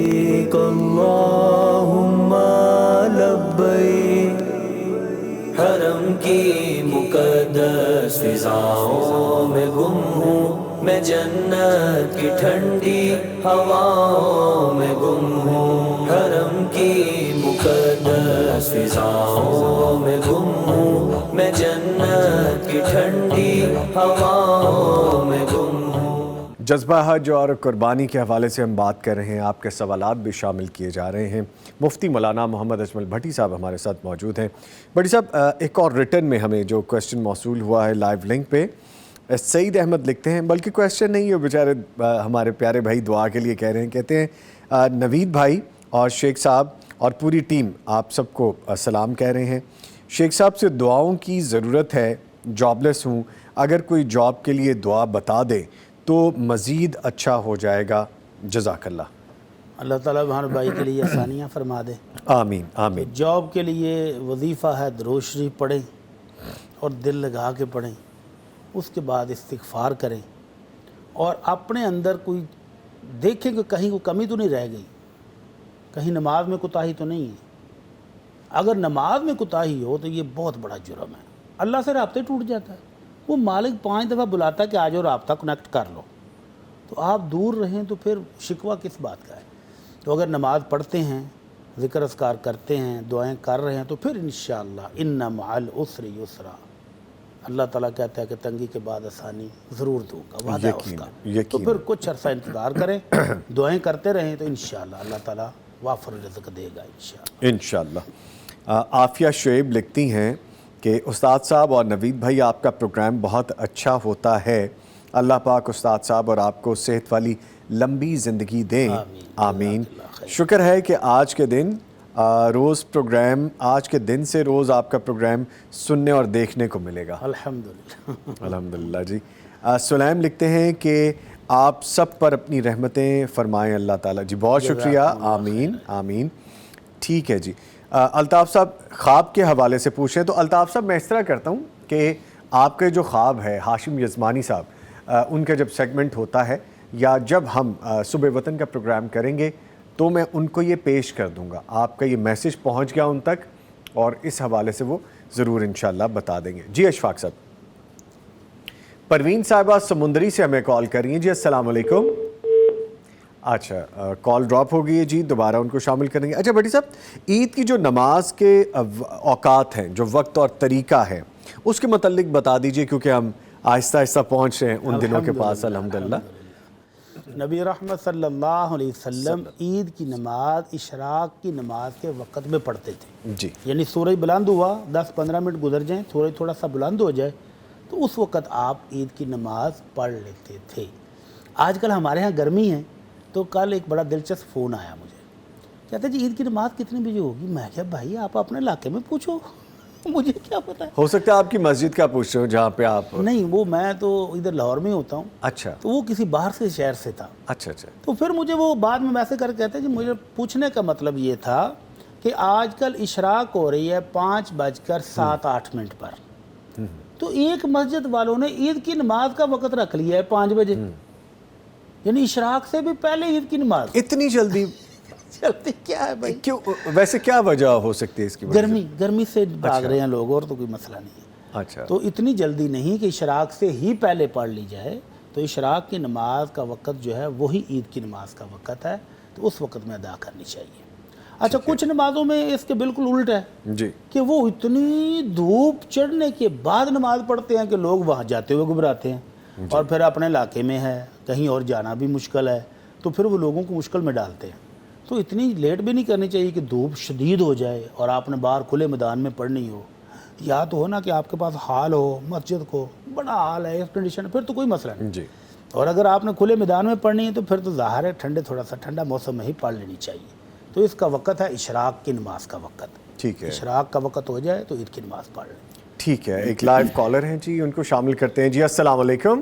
لبیک اللہم لبیک، حرم کی مقدس فضاؤں میں گم ہوں میں، جنت کی ٹھنڈی ہواؤں میں گم ہوں، حرم کی مقدس فضاؤں میں گم ہوں میں، جنت کی ٹھنڈی ہواؤں میں گم ہوں۔ جذبہ حج اور قربانی کے حوالے سے ہم بات کر رہے ہیں، آپ کے سوالات بھی شامل کیے جا رہے ہیں۔ مفتی مولانا محمد اجمل بھٹی صاحب ہمارے ساتھ موجود ہیں۔ بھٹی صاحب، ایک اور ریٹن میں ہمیں جو کویسچن موصول ہوا ہے لائیو لنک پہ، سعید احمد لکھتے ہیں، بلکہ کویسچن نہیں ہے، بیچارے ہمارے پیارے بھائی دعا کے لیے کہہ رہے ہیں، کہتے ہیں نوید بھائی اور شیخ صاحب اور پوری ٹیم آپ سب کو سلام کہہ رہے ہیں۔ شیخ صاحب سے دعاؤں کی ضرورت ہے، جاب لیس ہوں، اگر کوئی جاب کے لیے دعا بتا دے تو مزید اچھا ہو جائے گا، جزاک اللہ۔ اللہ تعالیٰ ہمارے بھائی کے لیے آسانیاں فرما دے۔ آمین آمین۔ تو جاب کے لیے وظیفہ ہے درود شریف پڑھیں اور دل لگا کے پڑھیں، اس کے بعد استغفار کریں، اور اپنے اندر کوئی دیکھیں کہ کہیں کوئی کمی تو نہیں رہ گئی، کہیں نماز میں کوتاہی تو نہیں ہے۔ اگر نماز میں کوتاہی ہو تو یہ بہت بڑا جرم ہے، اللہ سے رابطہ ٹوٹ جاتا ہے۔ وہ مالک 5 دفعہ بلاتا ہے کہ آج اور رابطہ کنیکٹ کر لو، تو آپ دور رہیں تو پھر شکوہ کس بات کا ہے؟ تو اگر نماز پڑھتے ہیں، ذکر اذکار کرتے ہیں، دعائیں کر رہے ہیں، تو پھر انشاءاللہ ان مع العسر یسرا، اللہ تعالیٰ کہتا ہے کہ تنگی کے بعد آسانی ضرور دوں گا، وعدہ ہے اس کا۔ تو پھر کچھ عرصہ انتظار کریں، دعائیں کرتے رہیں، تو انشاءاللہ اللہ تعالیٰ وافر رزق دے گا انشاءاللہ۔ انشاءاللہ۔ عافیہ شعیب لکھتی ہیں کہ استاد صاحب اور نوید بھائی، آپ کا پروگرام بہت اچھا ہوتا ہے، اللہ پاک استاد صاحب اور آپ کو صحت والی لمبی زندگی دیں، آمین۔ شکر ہے کہ آج کے دن آج کے دن سے روز آپ کا پروگرام سننے اور دیکھنے کو ملے گا، الحمدللہ۔ الحمدللہ جی۔ سلیم لکھتے ہیں کہ آپ سب پر اپنی رحمتیں فرمائیں اللہ تعالیٰ، جی بہت شکریہ، آمین آمین۔ ٹھیک ہے جی۔ الطاف صاحب خواب کے حوالے سے پوچھیں تو الطاف صاحب میں اس طرح کرتا ہوں کہ آپ کے جو خواب ہے، ہاشم یزمانی صاحب، ان کا جب سیگمنٹ ہوتا ہے یا جب ہم صبح وطن کا پروگرام کریں گے تو میں ان کو یہ پیش کر دوں گا، آپ کا یہ میسج پہنچ گیا ان تک، اور اس حوالے سے وہ ضرور انشاءاللہ بتا دیں گے۔ جی اشفاق صاحب۔ پروین صاحبہ سمندری سے ہمیں کال کر رہی ہیں، جی السلام علیکم۔ اچھا، کال ڈراپ ہو گئی ہے جی، دوبارہ ان کو شامل کریں گے۔ اچھا بھٹی صاحب، عید کی جو نماز کے اوقات ہیں، جو وقت اور طریقہ ہے، اس کے متعلق بتا دیجئے، کیونکہ ہم آہستہ آہستہ پہنچ رہے ہیں ان دنوں کے پاس، الحمدللہ۔ نبی رحمت صلی اللہ علیہ وسلم عید کی نماز اشراق کی نماز کے وقت میں پڑھتے تھے، جی، یعنی سورج بلند ہوا، 10-15 منٹ گزر جائیں، سورج تھوڑا سا بلند ہو جائے تو اس وقت آپ عید کی نماز پڑھ لیتے تھے۔ آج کل ہمارے ہاں گرمی ہے، تو کل ایک بڑا دلچسپ فون آیا مجھے، کہتے جی عید کی نماز کتنے بجے ہوگی؟ میں کہا بھائی آپ اپنے علاقے میں پوچھو، مجھے کیا پتہ ہے۔ ہو سکتا ہے آپ کی مسجد کا پوچھ رہے ہو جہاں پہ آپ۔ نہیں، وہ میں تو ادھر لاہور میں ہوتا ہوں، اچھا تو وہ کسی باہر سے شہر سے تھا۔ اچھا اچھا، تو پھر مجھے وہ بعد میں میسج کر کہتے ہیں جی مجھے پوچھنے کا مطلب یہ تھا کہ آج کل اشراق ہو رہی ہے 5:07-8 پر، تو ایک مسجد والوں نے عید کی نماز کا وقت رکھ لیا ہے 5 بجے، یعنی اشراق سے بھی پہلے عید کی نماز۔ اتنی جلدی؟ جلدی کیا ہے بھائی؟ کیوں؟ ویسے کیا وجہ ہو سکتی ہے اس کی؟ گرمی سے بھاگ رہے ہیں لوگ، اور تو کوئی مسئلہ نہیں ہے۔ اچھا، تو اتنی جلدی نہیں کہ اشراق سے ہی پہلے پڑھ لی جائے، تو اشراق کی نماز کا وقت جو ہے وہی عید کی نماز کا وقت ہے، تو اس وقت میں ادا کرنی چاہیے۔ اچھا، کچھ نمازوں میں اس کے بالکل الٹ ہے جی، کہ وہ اتنی دھوپ چڑھنے کے بعد نماز پڑھتے ہیں کہ لوگ وہاں جاتے ہوئے گھبراتے ہیں، اور پھر اپنے علاقے میں ہے، کہیں اور جانا بھی مشکل ہے، تو پھر وہ لوگوں کو مشکل میں ڈالتے ہیں۔ تو اتنی لیٹ بھی نہیں کرنی چاہیے کہ دھوپ شدید ہو جائے اور آپ نے باہر کھلے میدان میں پڑھنی ہو، یا تو ہو نا کہ آپ کے پاس ہال ہو، مسجد کو بڑا ہال ہے، ایئر کنڈیشن، پھر تو کوئی مسئلہ نہیں جی، اور اگر آپ نے کھلے میدان میں پڑھنی ہے تو پھر تو ظاہر ہے تھوڑا سا ٹھنڈا موسم میں ہی پڑھ لینی چاہیے۔ تو اس کا وقت ہے اشراق کی نماز کا وقت، ٹھیک ہے، اشراق کا وقت ہو جائے تو عید کی نماز پڑھ لیں۔ ٹھیک ہے۔ ایک لائیو کالر ہیں جی، ان کو شامل کرتے ہیں۔ جی السلام علیکم۔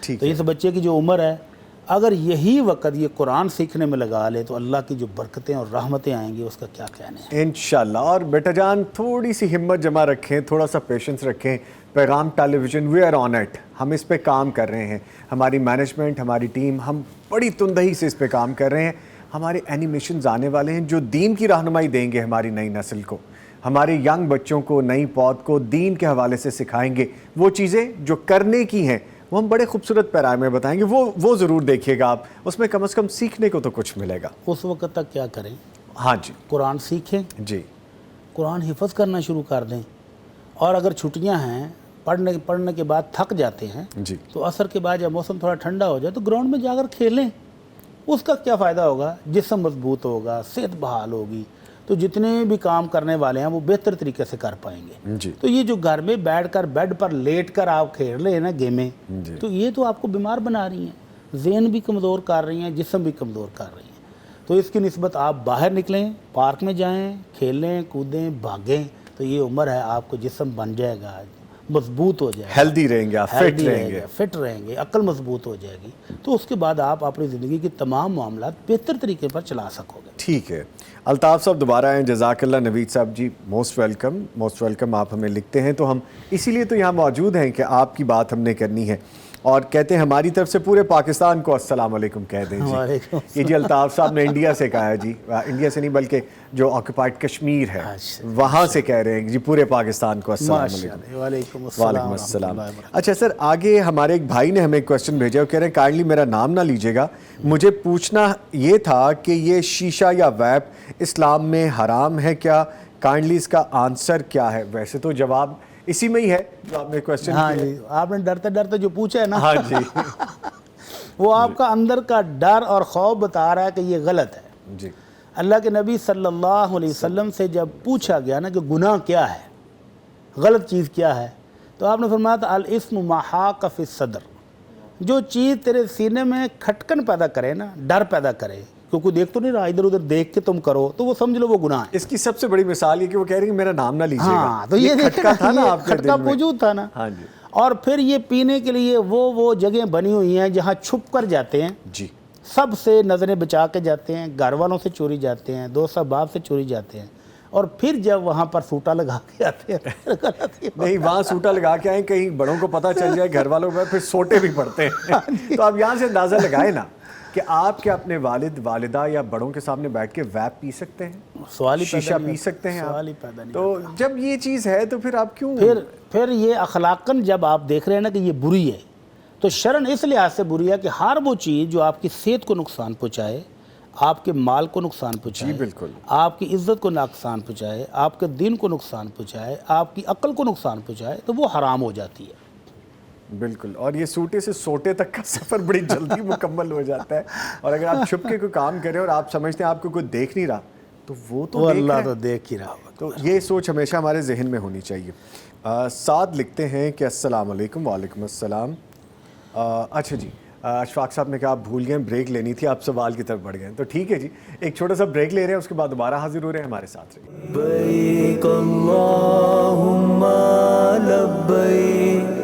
ٹھیک تو اس بچے کی جو عمر ہے اگر یہی وقت یہ قرآن سیکھنے میں لگا لے تو اللہ کی جو برکتیں اور رحمتیں آئیں گی اس کا کیا کہنے ہیں. انشاءاللہ. اور بیٹا جان تھوڑی سی ہمت جمع رکھیں, تھوڑا سا پیشنس رکھیں. Paigham television we are on it, ہم اس پہ کام کر رہے ہیں. ہماری مینجمنٹ, ہماری ٹیم, ہم بڑی تندہی سے اس پہ کام کر رہے ہیں. ہمارے اینیمیشنز آنے والے ہیں جو دین کی رہنمائی دیں گے ہماری نئی نسل کو, ہمارے ینگ بچوں کو, نئی پود کو دین کے حوالے سے سکھائیں گے. وہ چیزیں جو کرنے کی ہیں وہ ہم بڑے خوبصورت پیرائے میں بتائیں گے, وہ ضرور دیکھیے گا آپ. اس میں کم از کم سیکھنے کو تو کچھ ملے گا. اس وقت تک کیا کریں؟ ہاں جی, قرآن سیکھیں, جی قرآن حفظ کرنا شروع کر دیں. اور اگر چھٹیاں ہیں پڑھنے کے بعد تھک جاتے ہیں جی, تو عصر کے بعد جب موسم تھوڑا ٹھنڈا ہو جائے تو گراؤنڈ میں جا کر کھیلیں. اس کا کیا فائدہ ہوگا؟ جسم مضبوط ہوگا, صحت بحال ہوگی, تو جتنے بھی کام کرنے والے ہیں وہ بہتر طریقے سے کر پائیں گے. جی تو یہ جو گھر میں بیٹھ کر بیڈ پر لیٹ کر آپ کھیل رہے ہیں نا گیمیں, تو یہ تو آپ کو بیمار بنا رہی ہیں, ذہن بھی کمزور کر رہی ہیں, جسم بھی کمزور کر رہی ہیں. تو اس کی نسبت آپ باہر نکلیں, پارک میں جائیں, کھیلیں کودیں, بھاگیں. تو یہ عمر ہے آپ کو جسم بن جائے گا, مضبوط ہو جائے گا, ہیلدی رہیں گے, آپ فٹ رہیں گے, فٹ رہیں گے, عقل مضبوط ہو جائے گی. تو اس کے بعد آپ اپنی زندگی کی تمام معاملات بہتر طریقے پر چلا سکو گے. ٹھیک ہے. الطاف صاحب دوبارہ آئیں. جزاک اللہ. نوید صاحب جی موسٹ ویلکم, موسٹ ویلکم. آپ ہمیں لکھتے ہیں تو ہم اسی لیے تو یہاں موجود ہیں کہ آپ کی بات ہم نے کرنی ہے. اور کہتے ہیں ہماری طرف سے پورے پاکستان کو السلام علیکم کہہ دیں جی. یہ جی الطاف صاحب نے انڈیا سے کہا ہے جی, انڈیا سے نہیں بلکہ جو آکوپائڈ کشمیر ہے وہاں سے کہہ رہے ہیں جی پورے پاکستان کو السلام علیکم. وعلیکم وعلیکم السلام. اچھا سر, آگے ہمارے ایک بھائی نے ہمیں ایک کویسچن بھیجا, وہ کہہ رہے ہیں کائنڈلی میرا نام نہ لیجیے گا, مجھے پوچھنا یہ تھا کہ یہ شیشہ یا ویپ اسلام میں حرام ہے کیا؟ کائنڈلی اس کا آنسر کیا ہے؟ ویسے تو جواب اسی میں ہی ہے جو آپ نے کویسچن کیا. ہاں جی, آپ نے ڈرتے ڈرتے جو پوچھا ہے نا, ہاں جی وہ آپ کا اندر کا ڈر اور خوف بتا رہا ہے کہ یہ غلط ہے. جی. اللہ کے نبی صلی اللہ علیہ وسلم سے جب پوچھا گیا نا کہ گناہ کیا ہے, غلط چیز کیا ہے, تو آپ نے فرمایا تھا الاسم ما حاق فی الصدر, جو چیز تیرے سینے میں کھٹکن پیدا کرے نا, ڈر پیدا کرے, کیونکہ دیکھ تو نہیں رہا, ادھر ادھر دیکھ کے تم کرو تو وہ سمجھ لو وہ گناہ ہے. اس کی سب سے بڑی مثال یہ کہ وہ کہہ رہی ہیں میرا نام نہ لیجیے گا. ہاں, تو یہ کھٹکا تھا نا آپ کے کھٹکا دل میں. موجود تھا نا. ہاں جی. اور پھر یہ پینے کے لیے وہ جگہیں بنی ہوئی ہیں جہاں چھپ کر جاتے ہیں, جی, سب سے نظریں بچا کے جاتے ہیں, گھر والوں سے چوری جاتے ہیں, دوست احباب سے چوری جاتے ہیں, اور پھر جب وہاں پر سوٹا لگا کے آتے ہیں نہیں وہاں سوٹا لگا کے آئیں, کہیں بڑوں کو پتہ چل جائے, گھر والوں کو پھر سوٹے بھی پڑتے ہیں. تو آپ یہاں سے اندازہ لگائیں نا کہ آپ کیا اپنے والد والدہ یا بڑوں کے سامنے بیٹھ کے ویپ پی سکتے ہیں, سوال ہی شیشہ پی سکتے ہیں سوال ہی آپ؟ پیدا نہیں. تو جب یہ چیز ہے تو پھر آپ کیوں پھر یہ اخلاقاً جب آپ دیکھ رہے ہیں نا کہ یہ بری ہے, تو شرعاً اس لحاظ سے بری ہے کہ ہر وہ چیز جو آپ کی صحت کو نقصان پہنچائے, آپ کے مال کو نقصان پہنچائے, جی بالکل, آپ کی عزت کو نقصان پہنچائے, آپ کے دین کو نقصان پہنچائے, آپ کی عقل کو نقصان پہنچائے, تو وہ حرام ہو جاتی ہے. بالکل. اور یہ سوٹے سے سوٹے تک کا سفر بڑی جلدی مکمل ہو جاتا ہے. اور اگر آپ چھپ کے کوئی کام کریں اور آپ سمجھتے ہیں آپ کو کوئی دیکھ نہیں رہا, تو وہ تو اللہ تو دیکھ ہی رہا ہوگا. تو یہ سوچ ہمیشہ ہمارے ذہن میں ہونی چاہیے. سعد لکھتے ہیں کہ السلام علیکم. وعلیکم السلام. اچھا جی, اشفاق صاحب نے کہا آپ بھول گئے, بریک لینی تھی, آپ سوال کی طرف بڑھ گئے. تو ٹھیک ہے جی, ایک چھوٹا سا بریک لے رہے ہیں, اس کے بعد دوبارہ حاضر ہو رہے ہیں, ہمارے ساتھ رہیے. لبیک اللہم لبیک,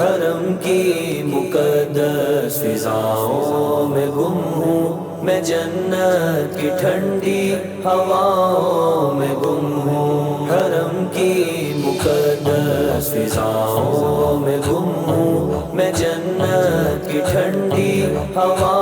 حرم کی مقدس فضاؤں میں گم ہوں میں, جنت کی ٹھنڈی ہواؤں میں گم ہوں, حرم کی مقدس فضاؤں میں گم ہوں میں, جنت کی ٹھنڈی ہوا